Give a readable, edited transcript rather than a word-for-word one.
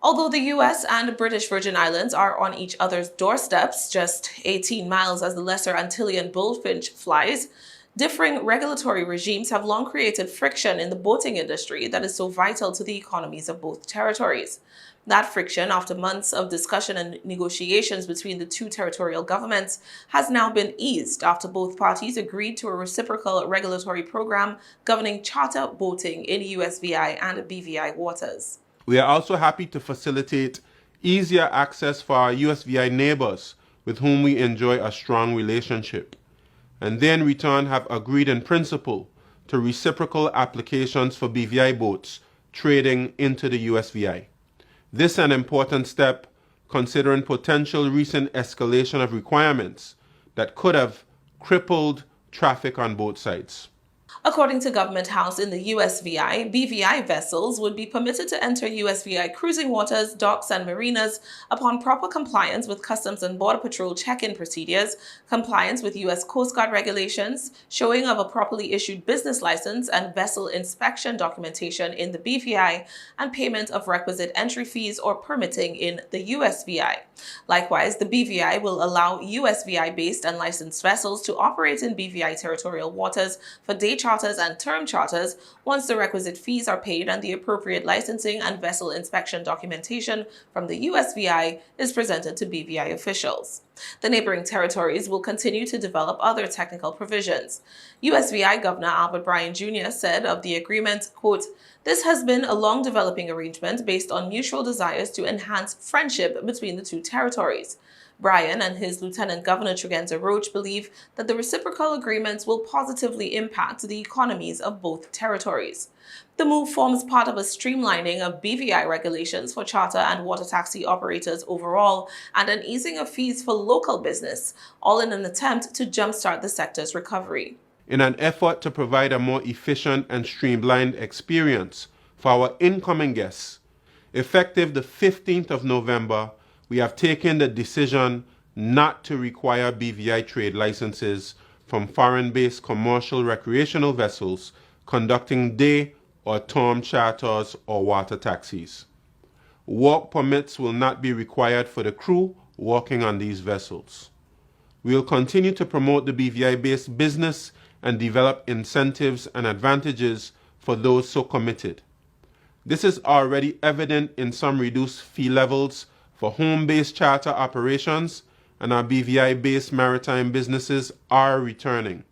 Although the US and British Virgin Islands are on each other's doorsteps, just 18 miles as the lesser Antillean Bullfinch flies, differing regulatory regimes have long created friction in the boating industry that is so vital to the economies of both territories. That friction, after months of discussion and negotiations between the two territorial governments, has now been eased after both parties agreed to a reciprocal regulatory program governing charter boating in USVI and BVI waters. We are also happy to facilitate easier access for our USVI neighbors with whom we enjoy a strong relationship, and they in return have agreed in principle to reciprocal applications for BVI boats trading into the USVI. This is an important step considering potential recent escalation of requirements that could have crippled traffic on both sides. According to Government House in the USVI, BVI vessels would be permitted to enter USVI cruising waters, docks, and marinas upon proper compliance with Customs and Border Patrol check-in procedures, compliance with U.S. Coast Guard regulations, showing of a properly issued business license and vessel inspection documentation in the BVI, and payment of requisite entry fees or permitting in the USVI. Likewise, the BVI will allow USVI-based and licensed vessels to operate in BVI territorial waters for day charters and term charters once the requisite fees are paid and the appropriate licensing and vessel inspection documentation from the USVI is presented to BVI officials. The neighboring territories will continue to develop other technical provisions. USVI Governor Albert Bryan Jr. said of the agreement, quote, "This has been a long-developing arrangement based on mutual desires to enhance friendship between the two territories." Bryan and his Lieutenant Governor Tregenza Roach believe that the reciprocal agreements will positively impact the economies of both territories. The move forms part of a streamlining of BVI regulations for charter and water taxi operators overall and an easing of fees for local business, all in an attempt to jumpstart the sector's recovery. In an effort to provide a more efficient and streamlined experience for our incoming guests, effective the 15th of November, we have taken the decision not to require BVI trade licenses from foreign-based commercial recreational vessels conducting day or term charters or water taxis. Work permits will not be required for the crew working on these vessels. We will continue to promote the BVI-based business and develop incentives and advantages for those so committed. This is already evident in some reduced fee levels for home-based charter operations, and our BVI-based maritime businesses are returning.